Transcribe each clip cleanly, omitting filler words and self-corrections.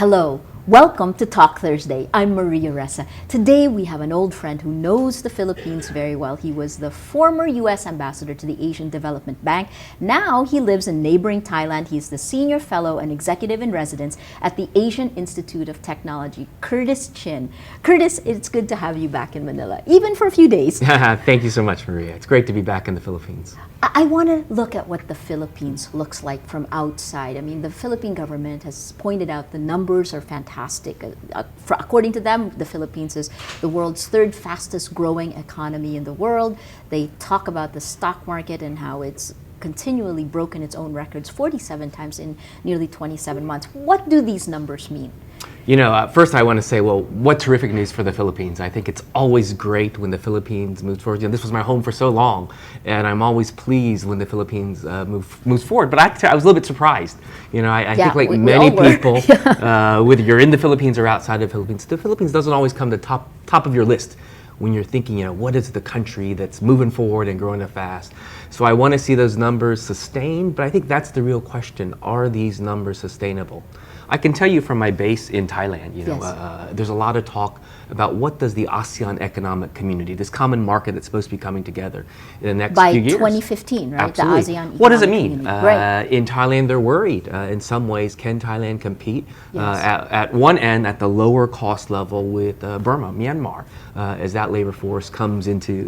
Hello, welcome to Talk Thursday. I'm Maria Ressa. Today we have an old friend who knows the Philippines very well. He was the former U.S. ambassador to the Asian Development Bank. Now he lives in neighboring Thailand. He's the senior fellow and executive in residence at the Asian Institute of Technology, Curtis Chin. Curtis, it's good to have you back in Manila, even for a few days. Thank you so much, Maria. It's great to be back in the Philippines. I want to look at what the Philippines looks like from outside. I mean, the Philippine government has pointed out the numbers are fantastic. According to them, the Philippines is the world's third fastest growing economy in the world. They talk about the stock market and how it's continually broken its own records 47 times in nearly 27 months. What do these numbers mean? You know, first I want to say, well, what terrific news for the Philippines. I think it's always great when the Philippines moves forward. You know, this was my home for so long, and I'm always pleased when the Philippines moves forward. But I was a little bit surprised. You know, I think like many people, whether you're in the Philippines or outside of the Philippines doesn't always come to top of your list when you're thinking, you know, what is the country that's moving forward and growing fast? So I want to see those numbers sustained, but I think that's the real question. Are these numbers sustainable? I can tell you from my base in Thailand, you know, there's a lot of talk about what does the ASEAN economic community, this common market that's supposed to be coming together in the next few years. By 2015, right? Absolutely. The ASEAN what does it mean? Right. In Thailand, they're worried. In some ways, can Thailand compete at one end at the lower cost level with Burma, Myanmar, as that labor force comes into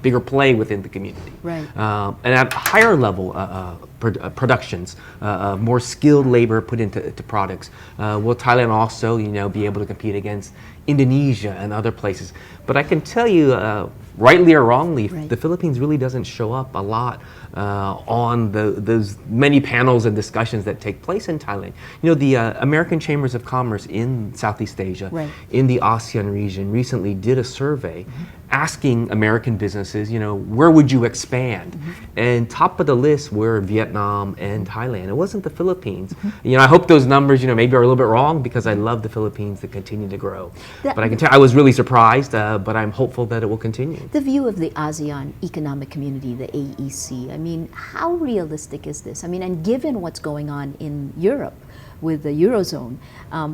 bigger play within the community? Right. And at higher level productions, more skilled labor put into products. Will Thailand also, you know, be able to compete against Indonesia and other places? But I can tell you, rightly or wrongly, the Philippines really doesn't show up a lot on those many panels and discussions that take place in Thailand. You know, the American Chambers of Commerce in Southeast Asia, in the ASEAN region, recently did a survey asking American businesses, you know, where would you expand? And top of the list were Vietnam and Thailand. It wasn't the Philippines. You know, I hope those numbers, you know, maybe are a little bit wrong because I love the Philippines to continue to grow. But I can tell I was really surprised, but I'm hopeful that it will continue. The view of the ASEAN Economic Community, the AEC, I mean, how realistic is this? I mean, and given what's going on in Europe with the Eurozone,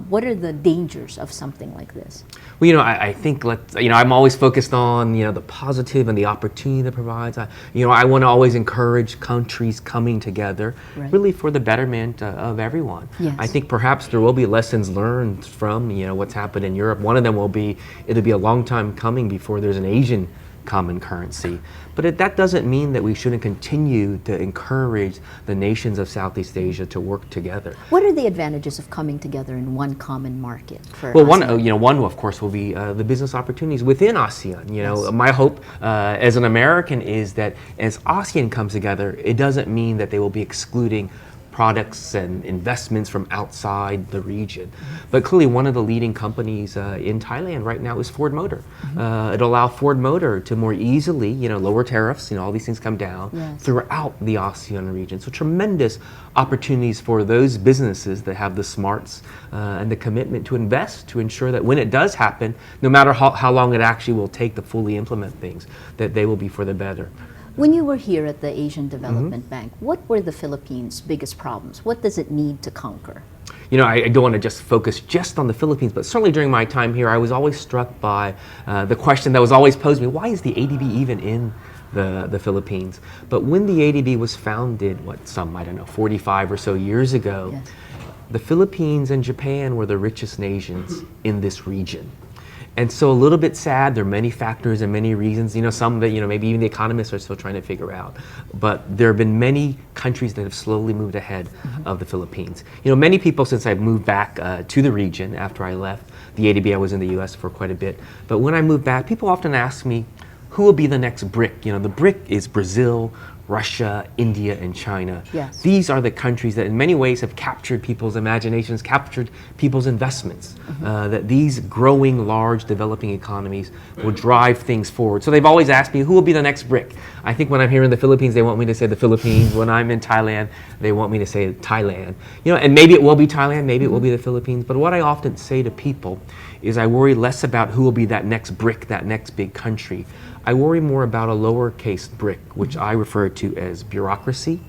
what are the dangers of something like this? Well, you know, I think I'm always focused on, you know, the positive and the opportunity that provides. You know, I want to always encourage countries coming together, really for the betterment of everyone. Yes. I think perhaps there will be lessons learned from, you know, what's happened in Europe. One of them will be, it'll be a long time coming before there's an Asian common currency. But that doesn't mean that we shouldn't continue to encourage the nations of Southeast Asia to work together. What are the advantages of coming together in one common market for Well, ASEAN? one of course will be the business opportunities within ASEAN. You know, my hope as an American is that as ASEAN comes together, it doesn't mean that they will be excluding products and investments from outside the region. But clearly one of the leading companies in Thailand right now is Ford Motor. It'll allow Ford Motor to more easily, you know, lower tariffs, you know, all these things come down throughout the ASEAN region. So tremendous opportunities for those businesses that have the smarts and the commitment to invest to ensure that when it does happen, no matter how long it actually will take to fully implement things, that they will be for the better. When you were here at the Asian Development Bank, what were the Philippines' biggest problems? What does it need to conquer? You know, I don't want to just focus just on the Philippines, but certainly during my time here, I was always struck by the question that was always posed to me, why is the ADB even in the Philippines? But when the ADB was founded, 45 or so years ago, the Philippines and Japan were the richest nations in this region. And so a little bit sad, there are many factors and many reasons, you know, some that, you know, maybe even the economists are still trying to figure out. But there have been many countries that have slowly moved ahead of the Philippines. You know, many people since I've moved back to the region after I left the ADB, I was in the US for quite a bit. But when I moved back, people often ask me, who will be the next BRIC? You know, the BRIC is Brazil, Russia, India, and China. Yes. These are the countries that in many ways have captured people's imaginations, captured people's investments, that these growing, large, developing economies will drive things forward. So they've always asked me, who will be the next BRIC? I think when I'm here in the Philippines, they want me to say the Philippines. When I'm in Thailand, they want me to say Thailand. You know, and maybe it will be Thailand, maybe it will be the Philippines. But what I often say to people is I worry less about who will be that next BRIC, that next big country. I worry more about a lowercase BRIC, which I refer to as bureaucracy,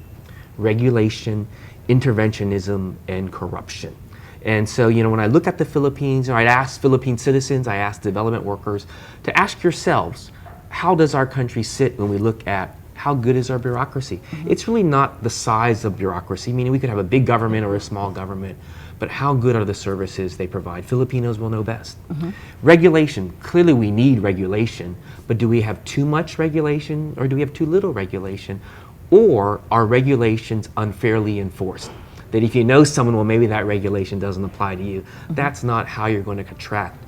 regulation, interventionism, and corruption. And so, you know, when I look at the Philippines, you know, I'd ask Philippine citizens, I ask development workers to ask yourselves, how does our country sit when we look at how good is our bureaucracy? It's really not the size of bureaucracy, meaning we could have a big government or a small government, but how good are the services they provide? Filipinos will know best. Regulation, clearly we need regulation, but do we have too much regulation or do we have too little regulation? Or are regulations unfairly enforced? That if you know someone, well, maybe that regulation doesn't apply to you. That's not how you're going to attract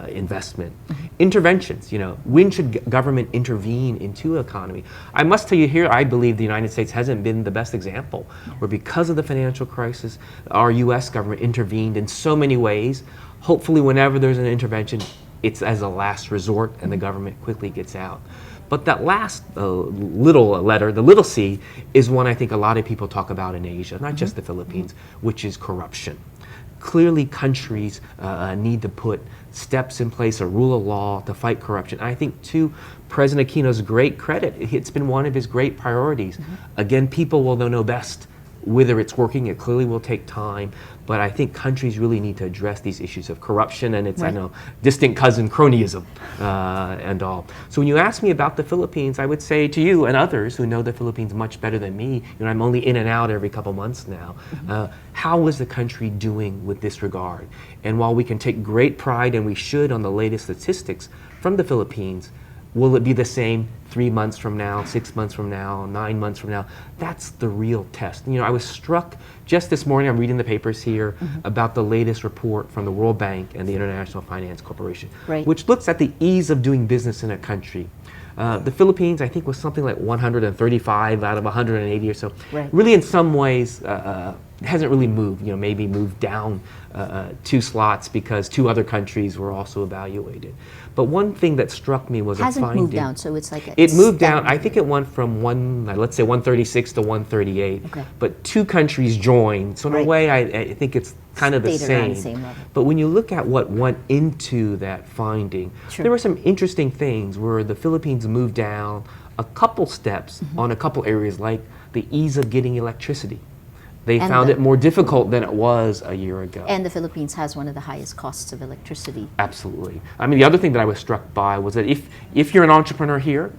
investment. Interventions, you know, when should government intervene into an economy? I must tell you here, I believe the United States hasn't been the best example, where because of the financial crisis, our US government intervened in so many ways. Hopefully whenever there's an intervention, it's as a last resort and the government quickly gets out. But that last little letter, the little c, is one I think a lot of people talk about in Asia, not just the Philippines, which is corruption. Clearly countries need to put steps in place, a rule of law to fight corruption. I think, to President Aquino's great credit, it's been one of his great priorities. Again, people will know best whether it's working. It clearly will take time, but I think countries really need to address these issues of corruption and its, I know, distant cousin cronyism and all. So when you ask me about the Philippines, I would say to you and others who know the Philippines much better than me, you know, I'm only in and out every couple months now, how is the country doing with this regard? And while we can take great pride, and we should, on the latest statistics from the Philippines, will it be the same 3 months from now, 6 months from now, 9 months from now? That's the real test. You know, I was struck just this morning, I'm reading the papers here, about the latest report from the World Bank and the International Finance Corporation, which looks at the ease of doing business in a country. The Philippines, I think, was something like 135 out of 180 or so. Really, in some ways, hasn't really moved, you know, maybe moved down 2 slots because 2 other countries were also evaluated. But one thing that struck me was a finding. Hasn't moved down, so it's like it moved down. I think it went from let's say 136 to 138. But 2 countries joined, so in a way, I think it's kind of the same. But when you look at what went into that finding, there were some interesting things where the Philippines moved down a couple steps on a couple areas, like the ease of getting electricity. They found it more difficult than it was a year ago. And the Philippines has one of the highest costs of electricity. Absolutely. I mean, the other thing that I was struck by was that if you're an entrepreneur here,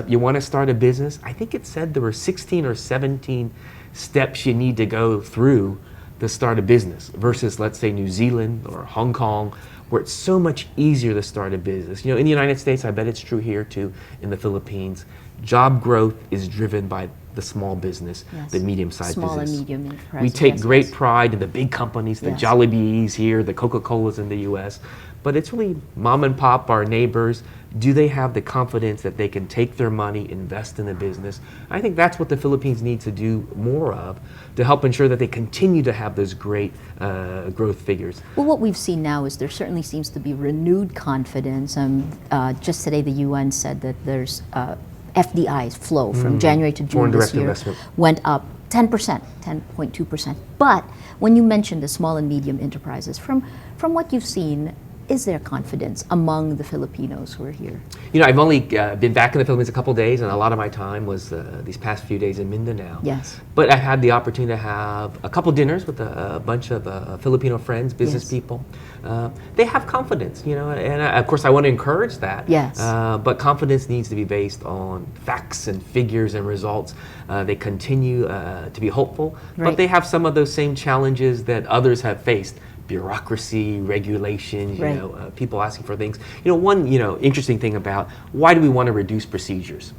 you want to start a business, I think it said there were 16 or 17 steps you need to go through to start a business, versus, let's say, New Zealand or Hong Kong, where it's so much easier to start a business. You know, in the United States, I bet it's true here too, in the Philippines, job growth is driven by the small business, the medium-sized business. Small and medium enterprises. We take great pride in the big companies, the Jollibees here, the Coca-Colas in the U.S., but it's really mom and pop, our neighbors. Do they have the confidence that they can take their money, invest in a business? I think that's what the Philippines needs to do more of to help ensure that they continue to have those great growth figures. Well, what we've seen now is there certainly seems to be renewed confidence. Just today, the UN said that there's FDI's flow from January to June this year went up 10%, 10.2%. But when you mentioned the small and medium enterprises, from what you've seen, is there confidence among the Filipinos who are here? You know, I've only been back in the Philippines a couple days, and a lot of my time was these past few days in Mindanao. But I've had the opportunity to have a couple dinners with a bunch of Filipino friends, business people. They have confidence, you know, and of course I want to encourage that. But confidence needs to be based on facts and figures and results. They continue to be hopeful, but they have some of those same challenges that others have faced. Bureaucracy, regulation, you know, people asking for things. You know, one, you know, interesting thing about why do we want to reduce procedures?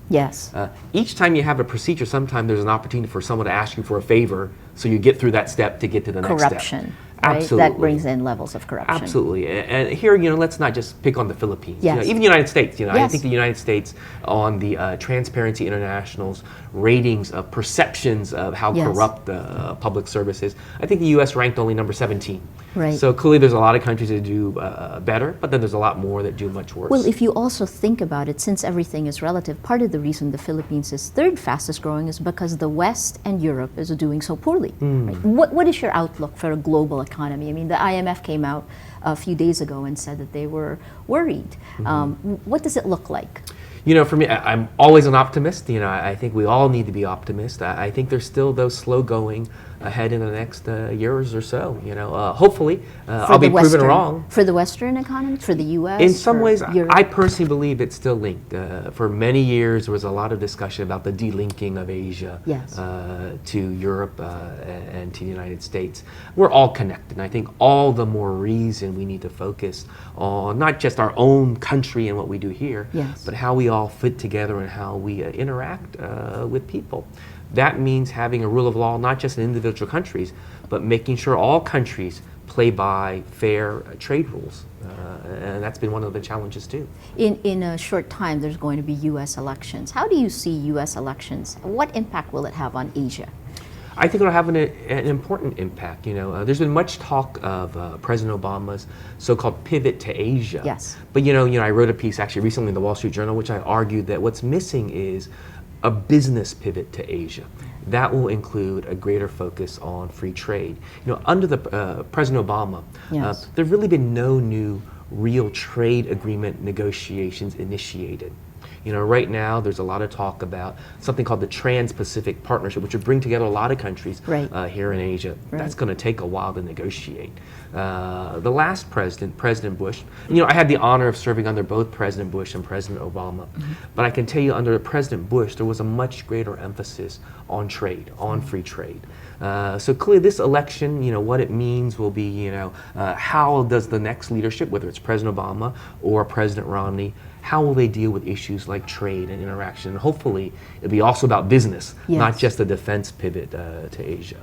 Each time you have a procedure, sometimes there's an opportunity for someone to ask you for a favor, so you get through that step to get to the next step. Corruption. Absolutely. That brings in levels of corruption. Absolutely. And here, you know, let's not just pick on the Philippines. You know, even the United States, you know, I think the United States, on the Transparency International's ratings of perceptions of how corrupt the public service is, I think the U.S. ranked only number 17. So clearly there's a lot of countries that do better, but then there's a lot more that do much worse. Well, if you also think about it, since everything is relative, part of the reason the Philippines is 3rd fastest growing is because the West and Europe is doing so poorly. What is your outlook for a global economy? I mean, the IMF came out a few days ago and said that they were worried. What does it look like? You know, for me, I'm always an optimist. You know, I think we all need to be optimists. I think there's still those slow-going ahead in the next years or so. Hopefully, I'll be proven wrong. For the Western economy, for the U.S. In some ways, Europe? I personally believe it's still linked. For many years, there was a lot of discussion about the delinking of Asia Yes. to Europe and to the United States. We're all connected, and I think all the more reason we need to focus on not just our own country and what we do here, Yes. but how we all fit together and how we interact with people. That means having a rule of law, not just in individual countries, but making sure all countries play by fair trade rules. And that's been one of the challenges too. In a short time, there's going to be U.S. elections. How do you see U.S. elections? What impact will it have on Asia? I think it'll have an important impact. There's been much talk of President Obama's so-called pivot to Asia. Yes. But I wrote a piece actually recently in the Wall Street Journal, which I argued that what's missing is a business pivot to Asia. That will include a greater focus on free trade. Under the President Obama, Yes. there've really been no new real trade agreement negotiations initiated. Right now there's a lot of talk about something called the Trans-Pacific Partnership, which would bring together a lot of countries Right. Here in Asia. Right. That's going to take a while to negotiate. The last president, President Bush, I had the honor of serving under both President Bush and President Obama. Mm-hmm. But I can tell you under President Bush, there was a much greater emphasis on trade, on free trade. So clearly this election, what it means will be, how does the next leadership, whether it's President Obama or President Romney, how will they deal with issues like trade and interaction? And hopefully it'll be also about business, Yes. not just a defense pivot to Asia.